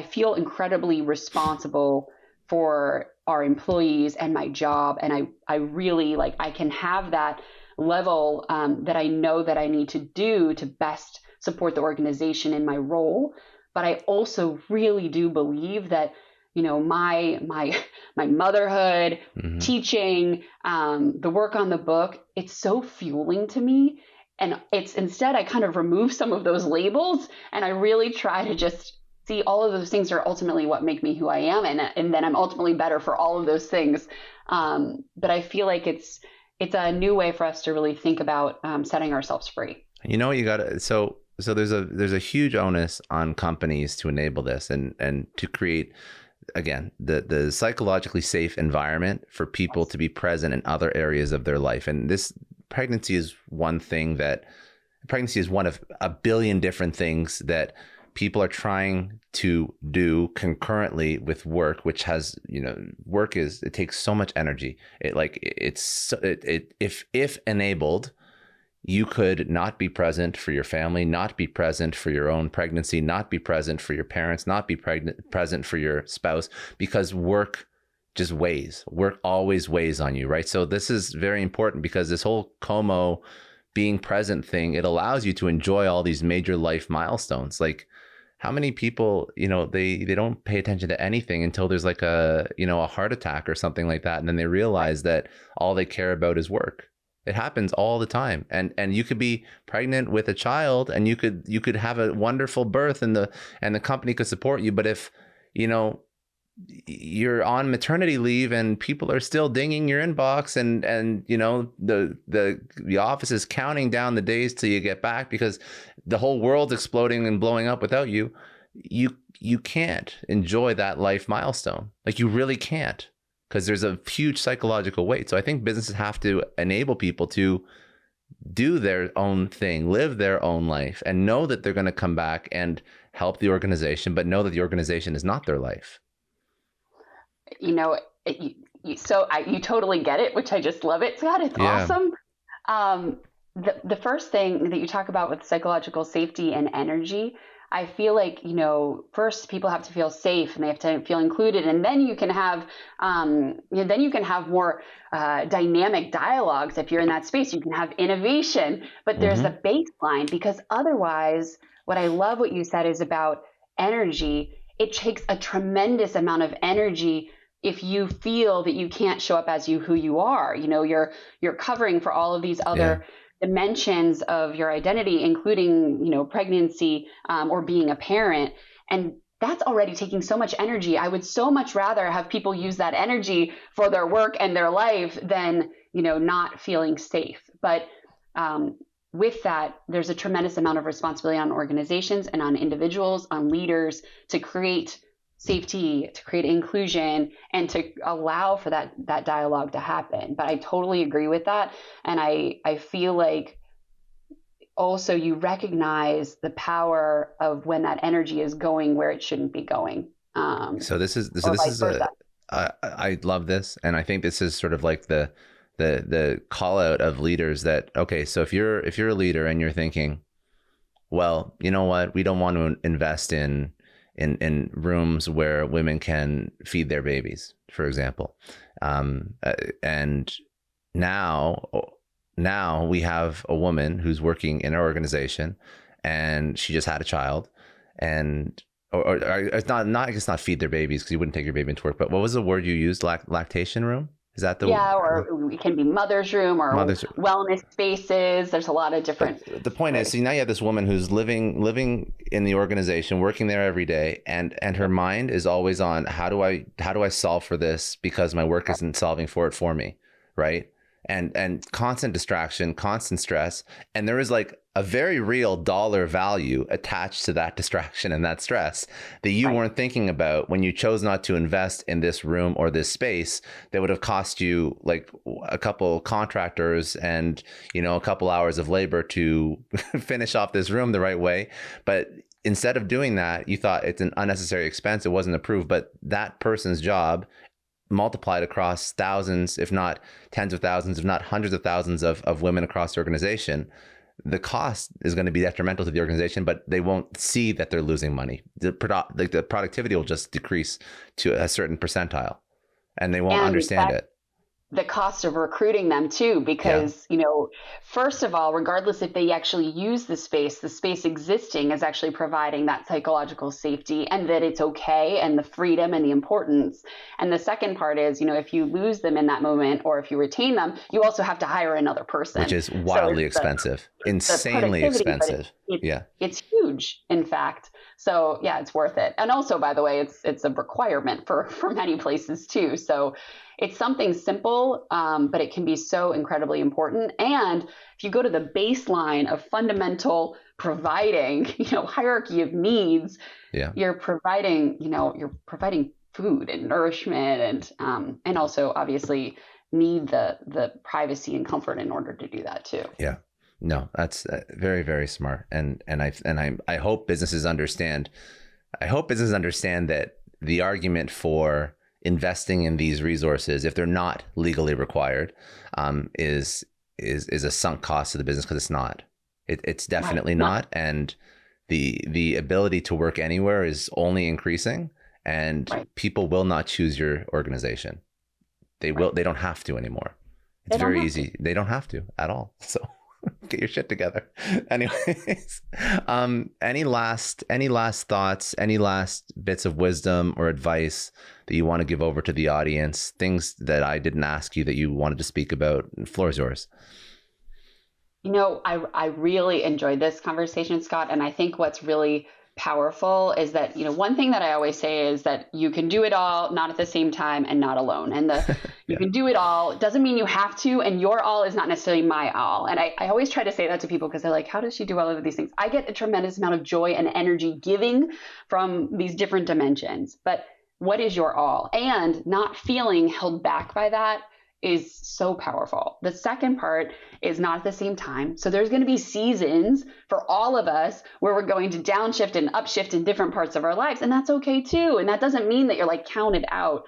feel incredibly responsible for our employees and my job. And I really I can have that level that I know that I need to do to best support the organization in my role. But I also really do believe that, my motherhood, teaching, the work on the book, it's so fueling to me. And it's instead, I kind of remove some of those labels and I really try to just see, all of those things are ultimately what make me who I am. And then I'm ultimately better for all of those things. But I feel like it's a new way for us to really think about setting ourselves free. You know, you got to, so there's a huge onus on companies to enable this and to create, again, the psychologically safe environment for people to be present in other areas of their life. And this pregnancy is one of a billion different things that people are trying to do concurrently with work, which has, it takes so much energy. If enabled, you could not be present for your family, not be present for your own pregnancy, not be present for your parents, not be present for your spouse, because work just weighs. Work always weighs on you, right? So this is very important, because this whole Como being present thing, it allows you to enjoy all these major life milestones. Like, how many people, they don't pay attention to anything until there's like a heart attack or something like that. And then they realize that all they care about is work. It happens all the time. And you could be pregnant with a child, and you could have a wonderful birth, and the company could support you. But if, you're on maternity leave and people are still dinging your inbox, and the office is counting down the days till you get back because the whole world's exploding and blowing up without you, you can't enjoy that life milestone. Like, you really can't, because there's a huge psychological weight. So I think businesses have to enable people to do their own thing, live their own life, and know that they're going to come back and help the organization, but know that the organization is not their life. You totally get it, which I just love it, Scott. It's awesome. The first thing that you talk about with psychological safety and energy, I feel like, first people have to feel safe and they have to feel included, and then you can have, more dynamic dialogues. If you're in that space, you can have innovation, but there's a baseline, because otherwise, what I love what you said is about energy. It takes a tremendous amount of energy if you feel that you can't show up as who you are. You're covering for all of these other dimensions of your identity, including, pregnancy or being a parent. And that's already taking so much energy. I would so much rather have people use that energy for their work and their life than, not feeling safe. But with that, there's a tremendous amount of responsibility on organizations and on individuals, on leaders, to create safety, to create inclusion, and to allow for that dialogue to happen. But I totally agree with that. And I feel like also you recognize the power of when that energy is going where it shouldn't be going. I love this. And I think this is sort of like the call out of leaders that, okay, so if you're a leader and you're thinking, well, you know what, we don't want to invest in rooms where women can feed their babies, for example. And now we have a woman who's working in our organization, and she just had a child, and or it's not I guess not feed their babies, because you wouldn't take your baby into work. But what was the word you used? Lactation room? Is that the or it can be mother's room or wellness spaces. There's a lot of different. But the point is, now you have this woman who's living in the organization, working there every day, and her mind is always on how do I solve for this, because my work isn't solving for it for me, right? And constant distraction, constant stress, and there is like a very real dollar value attached to that distraction and that stress that you weren't thinking about when you chose not to invest in this room or this space that would have cost you like a couple contractors and, a couple hours of labor to finish off this room the right way. But instead of doing that, you thought it's an unnecessary expense. It wasn't approved, but that person's job multiplied across thousands, if not tens of thousands, if not hundreds of thousands of women across the organization, the cost is going to be detrimental to the organization, but they won't see that they're losing money. The productivity will just decrease to a certain percentile, and they won't understand it. The cost of recruiting them too, because, first of all, regardless if they actually use the space existing is actually providing that psychological safety, and that it's okay, and the freedom and the importance. And the second part is, if you lose them in that moment, or if you retain them, you also have to hire another person. Which is wildly expensive, insanely expensive. It's huge, in fact. So yeah, it's worth it. And also, by the way, it's a requirement for many places too. So it's something simple, but it can be so incredibly important. And if you go to the baseline of fundamental providing, hierarchy of needs, Yeah. you're providing, you're providing food and nourishment, and also obviously need the privacy and comfort in order to do that too. Yeah. No, that's very, very smart. I hope businesses understand. I hope businesses understand that the argument for investing in these resources, if they're not legally required, is a sunk cost to the business, because it's not. It's definitely not. And the ability to work anywhere is only increasing, and people will not choose your organization. They don't have to anymore. It's very easy. They don't have to at all. So get your shit together. Anyways, any last thoughts, any last bits of wisdom or advice that you want to give over to the audience? Things that I didn't ask you that you wanted to speak about? The floor is yours. I really enjoyed this conversation, Scott. And I think what's really powerful is that, one thing that I always say is that you can do it all, not at the same time and not alone. And you can do it all. It doesn't mean you have to. And your all is not necessarily my all. And I always try to say that to people, because they're like, how does she do all of these things? I get a tremendous amount of joy and energy giving from these different dimensions. But what is your all? And not feeling held back by that is so powerful. The second part is not at the same time. So there's going to be seasons for all of us where we're going to downshift and upshift in different parts of our lives. And that's okay too. And that doesn't mean that you're like counted out.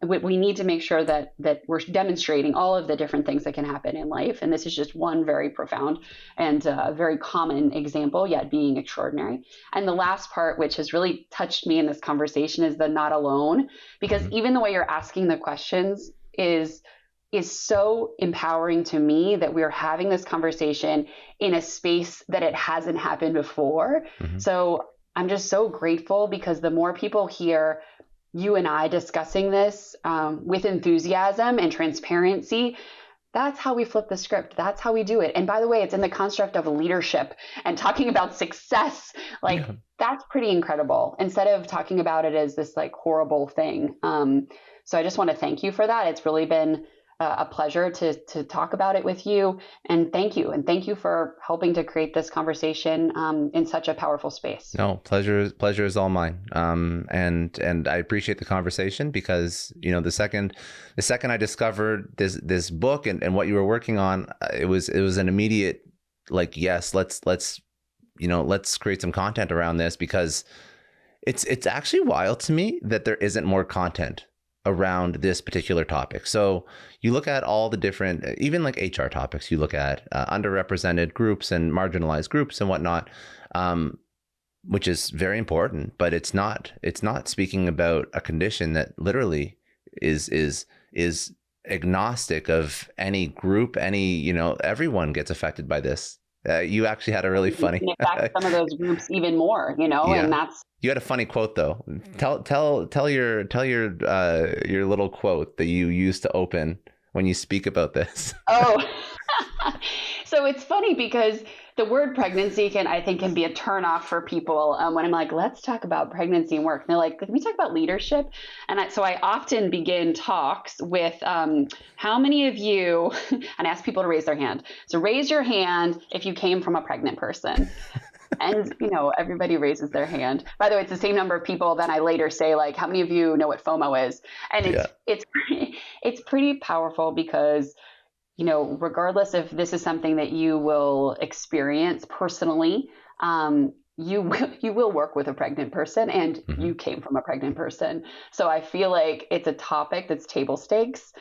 We need to make sure that we're demonstrating all of the different things that can happen in life. And this is just one very profound and very common example, yet being extraordinary. And the last part, which has really touched me in this conversation, is the not alone, because even the way you're asking the questions is so empowering to me, that we're having this conversation in a space that it hasn't happened before. So I'm just so grateful, because the more people hear you and I discussing this with enthusiasm and transparency, that's how we flip the script. That's how we do it. And by the way, it's in the construct of leadership and talking about success. That's pretty incredible, instead of talking about it as this like horrible thing. So I just want to thank you for that. It's really been a pleasure to talk about it with you. And thank you. And thank you for helping to create this conversation in such a powerful space. No, pleasure is all mine. And I appreciate the conversation, because, the second I discovered this book and what you were working on, it was an immediate, like, yes, let's create some content around this, because it's actually wild to me that there isn't more content around this particular topic. So you look at all the different, even like HR topics, you look at underrepresented groups and marginalized groups and whatnot, which is very important, but it's not speaking about a condition that literally is agnostic of any group, everyone gets affected by this. You actually had a really funny. In fact, some of those groups even more, and that's. You had a funny quote though. Tell your little quote that you use to open when you speak about this. Oh, so it's funny, because the word pregnancy can be a turnoff for people when I'm like, let's talk about pregnancy and work. And they're like, can we talk about leadership? And so I often begin talks with how many of you, and ask people to raise their hand. So raise your hand if you came from a pregnant person. And, everybody raises their hand. By the way, it's the same number of people. Then I later say, like, how many of you know what FOMO is? And it's pretty powerful, because regardless if this is something that you will experience personally, you will work with a pregnant person, and you came from a pregnant person. So I feel like it's a topic that's table stakes.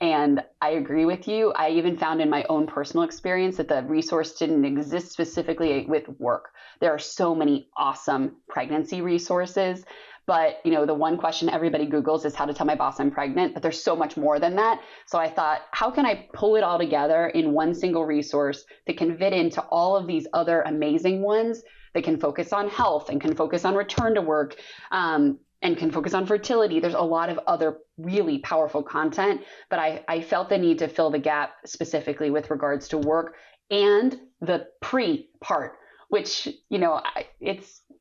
And I agree with you. I even found in my own personal experience that the resource didn't exist specifically with work. There are so many awesome pregnancy resources. But, the one question everybody Googles is how to tell my boss I'm pregnant, but there's so much more than that. So I thought, how can I pull it all together in one single resource that can fit into all of these other amazing ones that can focus on health and can focus on return to work and can focus on fertility. There's a lot of other really powerful content, but I felt the need to fill the gap specifically with regards to work and the pre part, which,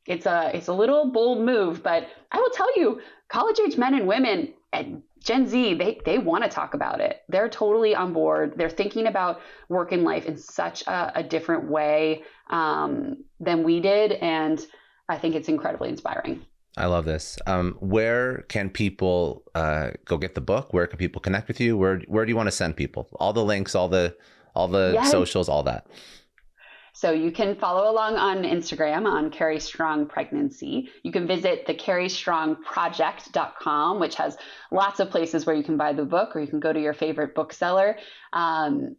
it's a little bold move, but I will tell you, college age men and women and Gen Z, they want to talk about it. They're totally on board. They're thinking about work and life in such a different way than we did. And I think it's incredibly inspiring. I love this. Where can people go get the book? Where can people connect with you? Where do you want to send people? All the links, all the yes. socials, all that. So you can follow along on Instagram on Carry Strong Pregnancy. You can visit the CarryStrongProject.com, which has lots of places where you can buy the book, or you can go to your favorite bookseller. And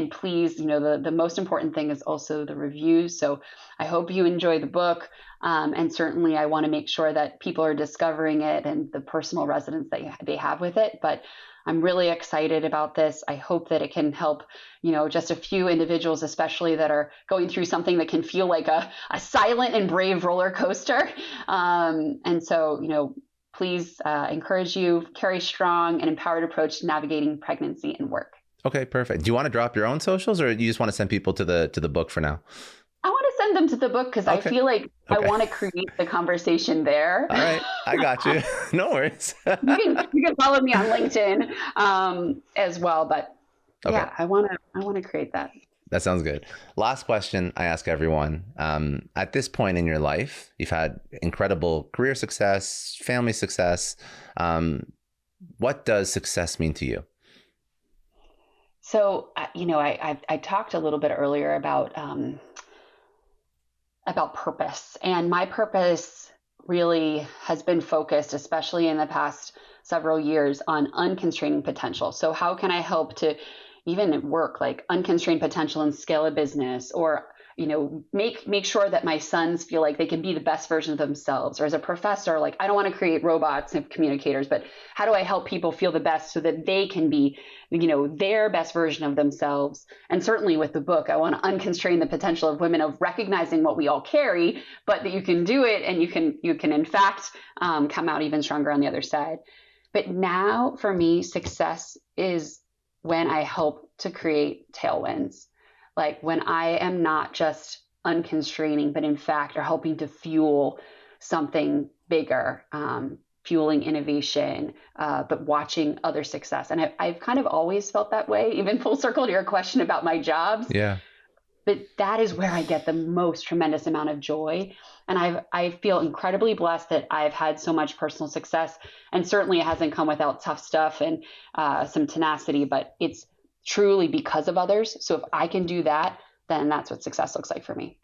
please, the most important thing is also the reviews. So I hope you enjoy the book. And certainly I want to make sure that people are discovering it and the personal resonance that they have with it. But I'm really excited about this. I hope that it can help, just a few individuals, especially that are going through something that can feel like a silent and brave roller coaster. And so, please encourage you, Carry Strong, an empowered approach to navigating pregnancy and work. Okay, perfect. Do you want to drop your own socials, or do you just want to send people to the book for now? I want to send them to the book because I feel like I want to create the conversation there. All right. I got you. No worries. You can follow me on LinkedIn as well. But yeah, I want to create that. That sounds good. Last question I ask everyone. At this point in your life, you've had incredible career success, family success. What does success mean to you? So, I talked a little bit earlier about purpose, and my purpose really has been focused, especially in the past several years, on unconstraining potential. So how can I help to even work like unconstrained potential and scale a business, or make sure that my sons feel like they can be the best version of themselves? Or as a professor, like, I don't want to create robots and communicators, but how do I help people feel the best so that they can be, their best version of themselves? And certainly with the book, I want to unconstrain the potential of women, of recognizing what we all carry, but that you can do it, and you can in fact come out even stronger on the other side. But now for me, success is when I help to create tailwinds. Like when I am not just unconstraining, but in fact are helping to fuel something bigger, fueling innovation, but watching other success. And I've kind of always felt that way, even full circle to your question about my jobs. Yeah. But that is where I get the most tremendous amount of joy. And I feel incredibly blessed that I've had so much personal success. And certainly it hasn't come without tough stuff and some tenacity, but it's truly because of others. So if I can do that, then that's what success looks like for me.